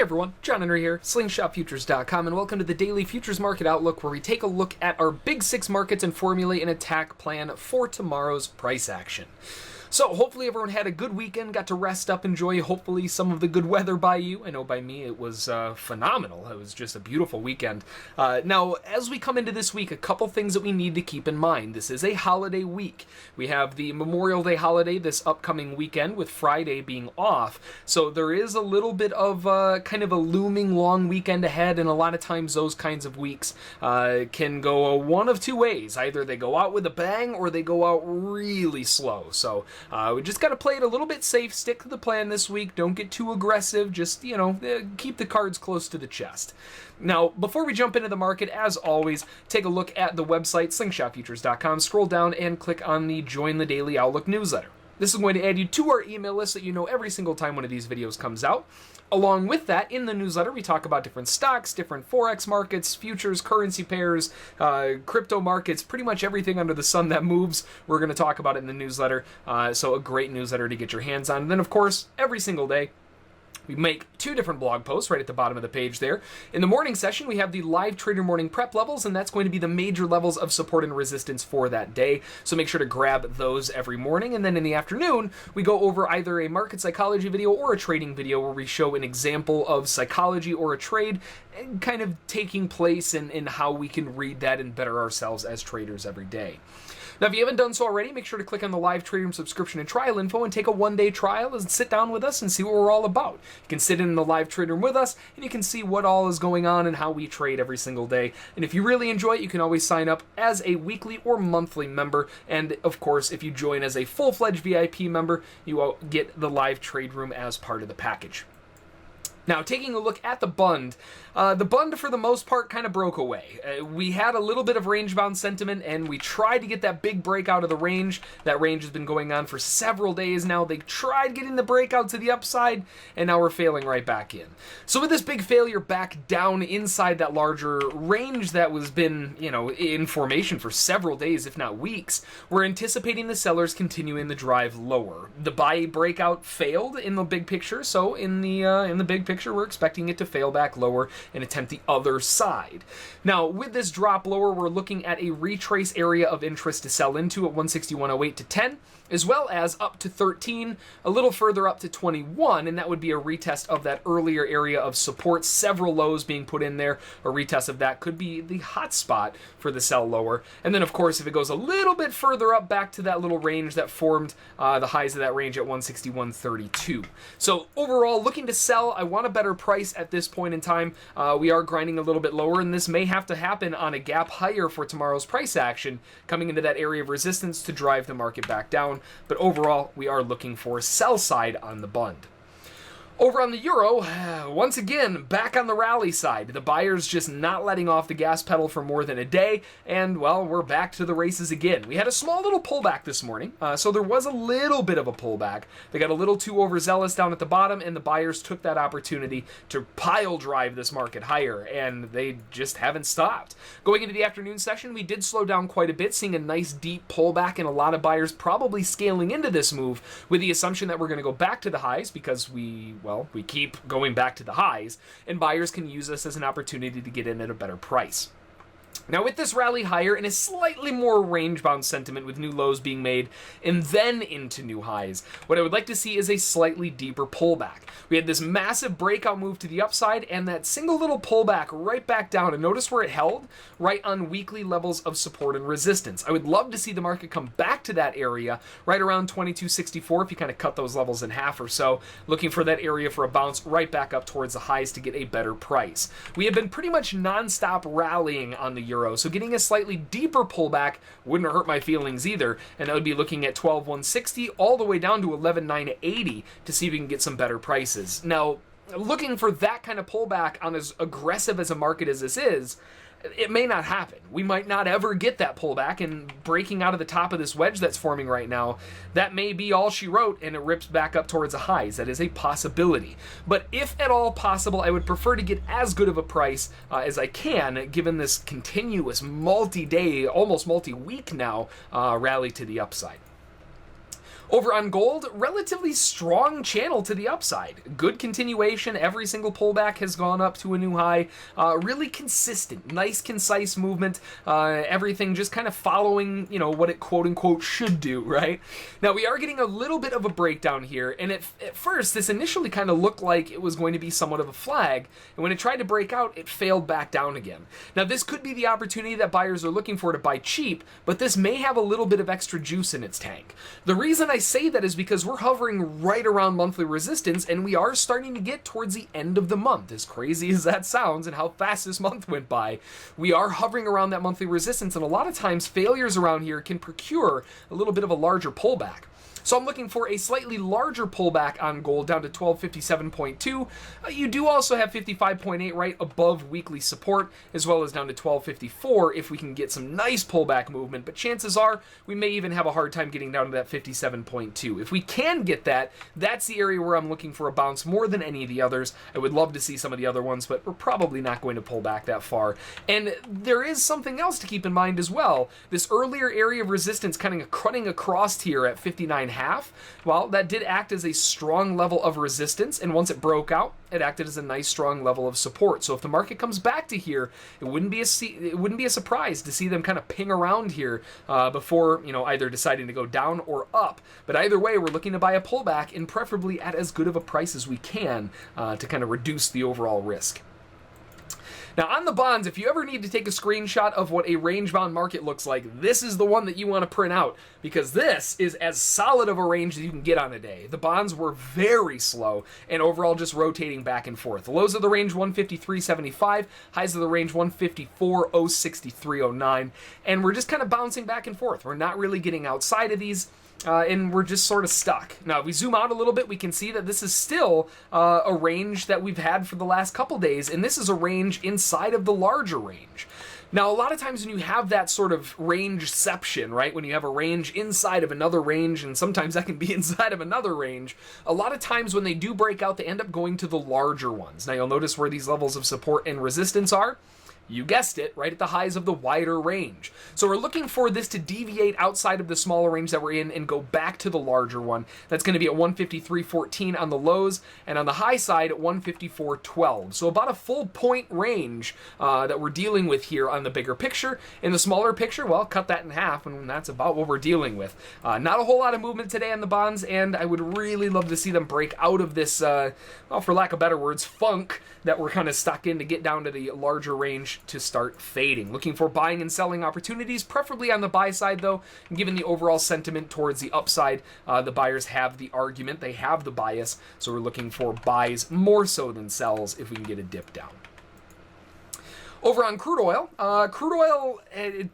everyone, John Henry here, slingshotfutures.com, and welcome to the Daily Futures Market Outlook, where we take a look at our Big Six markets and formulate an attack plan for tomorrow's price action. So hopefully everyone had a good weekend, got to rest up, enjoy hopefully some of the good weather by you. I know by me it was phenomenal. It was just a beautiful weekend. Now, as we come into this week, a couple things that we need to keep in mind. This is a holiday week. We have the Memorial Day holiday this upcoming weekend, with Friday being off. So there is a little bit of kind of a looming long weekend ahead, and a lot of times those kinds of weeks can go one of two ways. Either they go out with a bang or they go out really slow. So we just got to play it a little bit safe, stick to the plan this week, don't get too aggressive, just, you know, keep the cards close to the chest. Now, before we jump into the market, as always, take a look at the website, slingshotfutures.com, scroll down and click on the Join the Daily Outlook newsletter. This is going to add you to our email list so that you know every single time one of these videos comes out. Along with that, in the newsletter, we talk about different stocks, different forex markets, futures, currency pairs, crypto markets, pretty much everything under the sun that moves. We're going to talk about it in the newsletter, so a great newsletter to get your hands on. And then, of course, every single day, we make two different blog posts right at the bottom of the page there. In the morning session, we have the live trader morning prep levels, and that's going to be the major levels of support and resistance for that day. So make sure to grab those every morning. And then in the afternoon, we go over either a market psychology video or a trading video where we show an example of psychology or a trade and kind of taking place and how we can read that and better ourselves as traders every day. Now, if you haven't done so already, make sure to click on the live trading room subscription and trial info and take a one-day trial and sit down with us and see what we're all about. You can sit in the live trading room with us and you can see what all is going on and how we trade every single day. And if you really enjoy it, you can always sign up as a weekly or monthly member. And of course, if you join as a full-fledged VIP member, you will get the live trade room as part of the package. Now, taking a look at the bund for the most part kind of broke away. We had a little bit of range-bound sentiment, and we tried to get that big breakout of the range. That range has been going on for several days now. They tried getting the breakout to the upside, and now we're failing right back in. So with this big failure back down inside that larger range that was been, you know, in formation for several days, if not weeks, we're anticipating the sellers continuing the drive lower. The buy breakout failed in the big picture, so in the big picture, we're expecting it to fail back lower and attempt the other side. Now, with this drop lower, we're looking at a retrace area of interest to sell into at 161.08 to 10, as well as up to 13, a little further up to 21, and that would be a retest of that earlier area of support, several lows being put in there. A retest of that could be the hot spot for the sell lower. And then, of course, if it goes a little bit further up back to that little range that formed the highs of that range at 161.32. So overall, looking to sell, I want a better price at this point in time. We are grinding a little bit lower, and this may have to happen on a gap higher for tomorrow's price action, coming into that area of resistance to drive the market back down. But overall, we are looking for sell side on the bund. Over on the euro, once again, back on the rally side. The buyers just not letting off the gas pedal for more than a day, and, well, we're back to the races again. We had a small little pullback this morning, so there was a little bit of a pullback. They got a little too overzealous down at the bottom, and the buyers took that opportunity to pile drive this market higher, and they just haven't stopped. Going into the afternoon session, we did slow down quite a bit, seeing a nice deep pullback, and a lot of buyers probably scaling into this move with the assumption that we're going to go back to the highs because we keep going back to the highs, and buyers can use this as an opportunity to get in at a better price. Now, with this rally higher and a slightly more range-bound sentiment with new lows being made and then into new highs, what I would like to see is a slightly deeper pullback. We had this massive breakout move to the upside and that single little pullback right back down, and notice where it held? Right on weekly levels of support and resistance. I would love to see the market come back to that area right around 22.64 if you kind of cut those levels in half or so, looking for that area for a bounce right back up towards the highs to get a better price. We have been pretty much non-stop rallying on the euro, so getting a slightly deeper pullback wouldn't hurt my feelings either, and I would be looking at 12.160 all the way down to 11.980 to see if we can get some better prices. Now, looking for that kind of pullback on as aggressive as a market as this is, it may not happen. We might not ever get that pullback, and breaking out of the top of this wedge that's forming right now, that may be all she wrote and it rips back up towards the highs. That is a possibility. But if at all possible, I would prefer to get as good of a price as I can, given this continuous multi-day, almost multi-week now, rally to the upside. Over on gold, relatively strong channel to the upside. Good continuation. Every single pullback has gone up to a new high. Really consistent, nice, concise movement. Everything just kind of following, you know, what it quote unquote should do, right? Now we are getting a little bit of a breakdown here, and at first this initially kind of looked like it was going to be somewhat of a flag, and when it tried to break out, it failed back down again. Now this could be the opportunity that buyers are looking for to buy cheap, but this may have a little bit of extra juice in its tank. The reason I say that is because we're hovering right around monthly resistance, and we are starting to get towards the end of the month. As crazy as that sounds and how fast this month went by, we are hovering around that monthly resistance, and a lot of times failures around here can procure a little bit of a larger pullback. So I'm looking for a slightly larger pullback on gold down to 1257.2. You do also have 55.8 right above weekly support, as well as down to 1254 if we can get some nice pullback movement, but chances are we may even have a hard time getting down to that 57.2. If we can get that, that's the area where I'm looking for a bounce more than any of the others. I would love to see some of the other ones, but we're probably not going to pull back that far. And there is something else to keep in mind as well. This earlier area of resistance kind of cutting across here at 59.5, well, that did act as a strong level of resistance, and once it broke out, it acted as a nice strong level of support. So if the market comes back to here, it wouldn't be a surprise to see them kind of ping around here before, you know, either deciding to go down or up. But either way, we're looking to buy a pullback, and preferably at as good of a price as we can to kind of reduce the overall risk. Now on the bonds, if you ever need to take a screenshot of what a range-bound market looks like, this is the one that you want to print out, because this is as solid of a range as you can get on a day. The bonds were very slow and overall just rotating back and forth. The lows of the range 153.75, highs of the range 154.063.09, and we're just kind of bouncing back and forth. We're not really getting outside of these. And we're just sort of stuck. Now, if we zoom out a little bit, we can see that this is still a range that we've had for the last couple days, and this is a range inside of the larger range. Now, a lot of times when you have that sort of rangeception, right, when you have a range inside of another range, and sometimes that can be inside of another range, a lot of times when they do break out, they end up going to the larger ones. Now, you'll notice where these levels of support and resistance are. You guessed it, right at the highs of the wider range. So we're looking for this to deviate outside of the smaller range that we're in and go back to the larger one. That's going to be at 153.14 on the lows, and on the high side at 154.12. So about a full point range that we're dealing with here on the bigger picture. In the smaller picture, well, cut that in half, and that's about what we're dealing with. Not a whole lot of movement today on the bonds, and I would really love to see them break out of this, well, for lack of better words, funk that we're kind of stuck in to get down to the larger range to start fading. Looking for buying and selling opportunities, preferably on the buy side though, and given the overall sentiment towards the upside, the buyers have the argument, they have the bias, so we're looking for buys more so than sells if we can get a dip down. Over on crude oil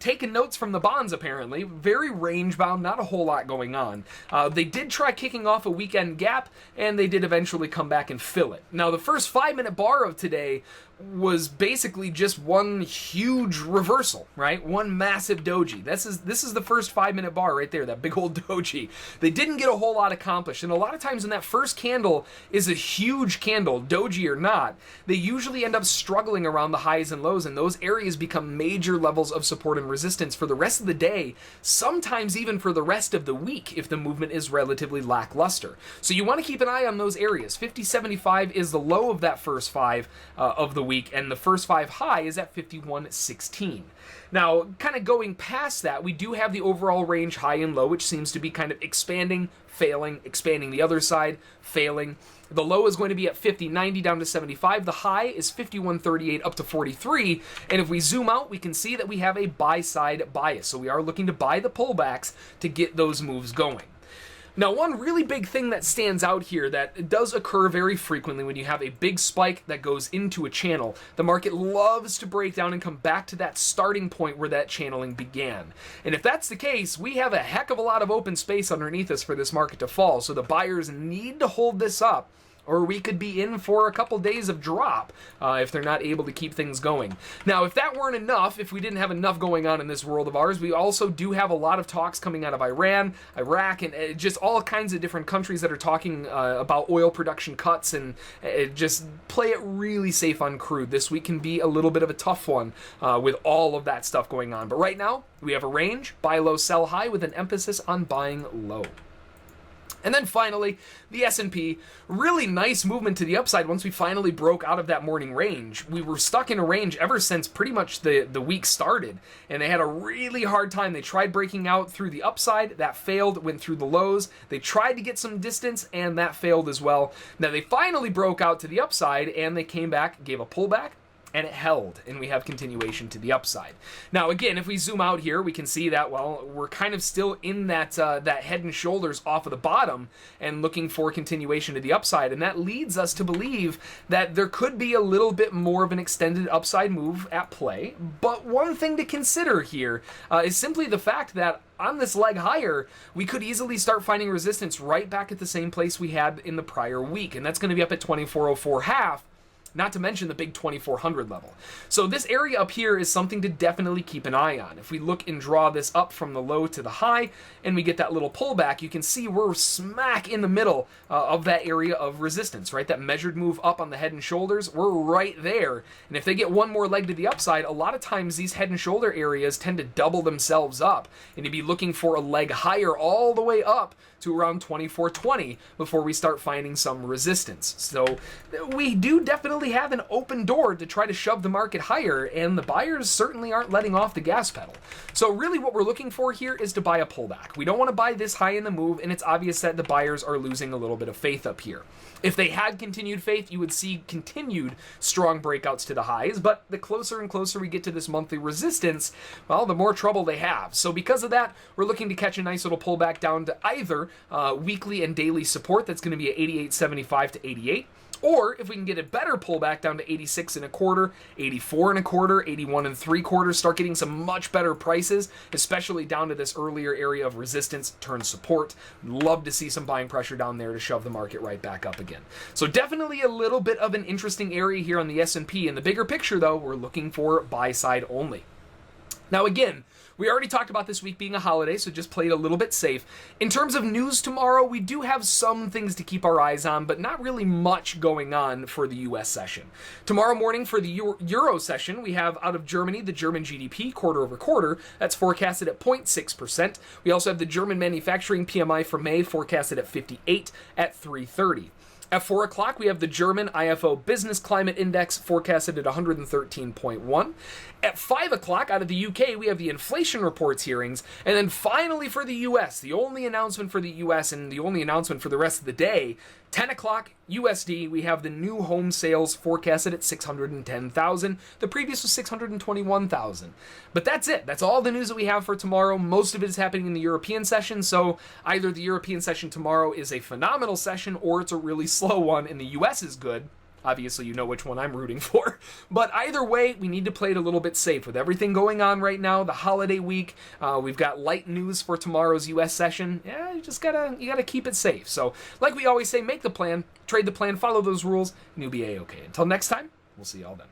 taking notes from the bonds apparently, very range bound, not a whole lot going on. They did try kicking off a weekend gap, and they did eventually come back and fill it. Now the first 5-minute bar of today was basically just one huge reversal, right? One massive doji. This is the first 5-minute bar right there, that big old doji. They didn't get a whole lot accomplished, and a lot of times when that first candle is a huge candle, doji or not, they usually end up struggling around the highs and lows, and those areas become major levels of support and resistance for the rest of the day, sometimes even for the rest of the week if the movement is relatively lackluster. So you want to keep an eye on those areas. 50.75 is the low of that first 5 of the week, and the first 5 high is at 51.16. Now, kind of going past that, we do have the overall range high and low, which seems to be kind of expanding, failing, expanding the other side, failing. The low is going to be at 50.90 down to 75. The high is 51.38 up to 43. And if we zoom out, we can see that we have a buy side bias. So we are looking to buy the pullbacks to get those moves going. Now, one really big thing that stands out here that does occur very frequently when you have a big spike that goes into a channel, the market loves to break down and come back to that starting point where that channeling began. And if that's the case, we have a heck of a lot of open space underneath us for this market to fall, so the buyers need to hold this up, or we could be in for a couple days of drop if they're not able to keep things going. Now, if that weren't enough, if we didn't have enough going on in this world of ours, we also do have a lot of talks coming out of Iran, Iraq, and just all kinds of different countries that are talking about oil production cuts, and just play it really safe on crude. This week can be a little bit of a tough one with all of that stuff going on. But right now, we have a range, buy low, sell high, with an emphasis on buying low. And then finally, the S&P, really nice movement to the upside once we finally broke out of that morning range. We were stuck in a range ever since pretty much the week started, and they had a really hard time. They tried breaking out through the upside, that failed, went through the lows. They tried to get some distance, and that failed as well. Now they finally broke out to the upside, and they came back, gave a pullback, and it held, and we have continuation to the upside. Now, again, if we zoom out here, we can see that, well, we're kind of still in that that head and shoulders off of the bottom and looking for continuation to the upside, and that leads us to believe that there could be a little bit more of an extended upside move at play. But one thing to consider here is simply the fact that on this leg higher, we could easily start finding resistance right back at the same place we had in the prior week, and that's going to be up at 2404.5. Not to mention the big 2400 level. So this area up here is something to definitely keep an eye on. If we look and draw this up from the low to the high, and we get that little pullback, you can see we're smack in the middle of that area of resistance, right? That measured move up on the head and shoulders, we're right there. And if they get one more leg to the upside, a lot of times these head and shoulder areas tend to double themselves up, and you'd be looking for a leg higher all the way up to around 2420 before we start finding some resistance. So we do definitely have an open door to try to shove the market higher, and the buyers certainly aren't letting off the gas pedal. So really what we're looking for here is to buy a pullback. We don't want to buy this high in the move, and it's obvious that the buyers are losing a little bit of faith up here. If they had continued faith, you would see continued strong breakouts to the highs, but the closer and closer we get to this monthly resistance, well, the more trouble they have. So because of that, we're looking to catch a nice little pullback down to either weekly and daily support. That's going to be at 88.75 to 88. Or if we can get a better pullback down to 86 and a quarter, 84 and a quarter, 81 and 3/4, start getting some much better prices, especially down to this earlier area of resistance, turn support. Love to see some buying pressure down there to shove the market right back up again. So definitely a little bit of an interesting area here on the S&P. In the bigger picture, though, we're looking for buy side only. Now again, we already talked about this week being a holiday, so just play it a little bit safe. In terms of news tomorrow, we do have some things to keep our eyes on, but not really much going on for the U.S. session. Tomorrow morning for the Euro session, we have out of Germany, the German GDP quarter over quarter. That's forecasted at 0.6%. We also have the German manufacturing PMI for May forecasted at 58 at 330. At 4 o'clock, we have the German IFO Business Climate Index forecasted at 113.1. At 5 o'clock, out of the UK, we have the inflation reports hearings. And then finally for the US, the only announcement for the US and the only announcement for the rest of the day, 10 o'clock USD, we have the new home sales forecasted at 610,000. The previous was 621,000. But that's it. That's all the news that we have for tomorrow. Most of it is happening in the European session, so either the European session tomorrow is a phenomenal session or it's a really slow one and the US is good. Obviously, you know which one I'm rooting for. But either way, we need to play it a little bit safe. With everything going on right now, the holiday week, we've got light news for tomorrow's U.S. session. Yeah, you gotta keep it safe. So, like we always say, make the plan, trade the plan, follow those rules, and you'll be A-okay. Until next time, we'll see y'all then.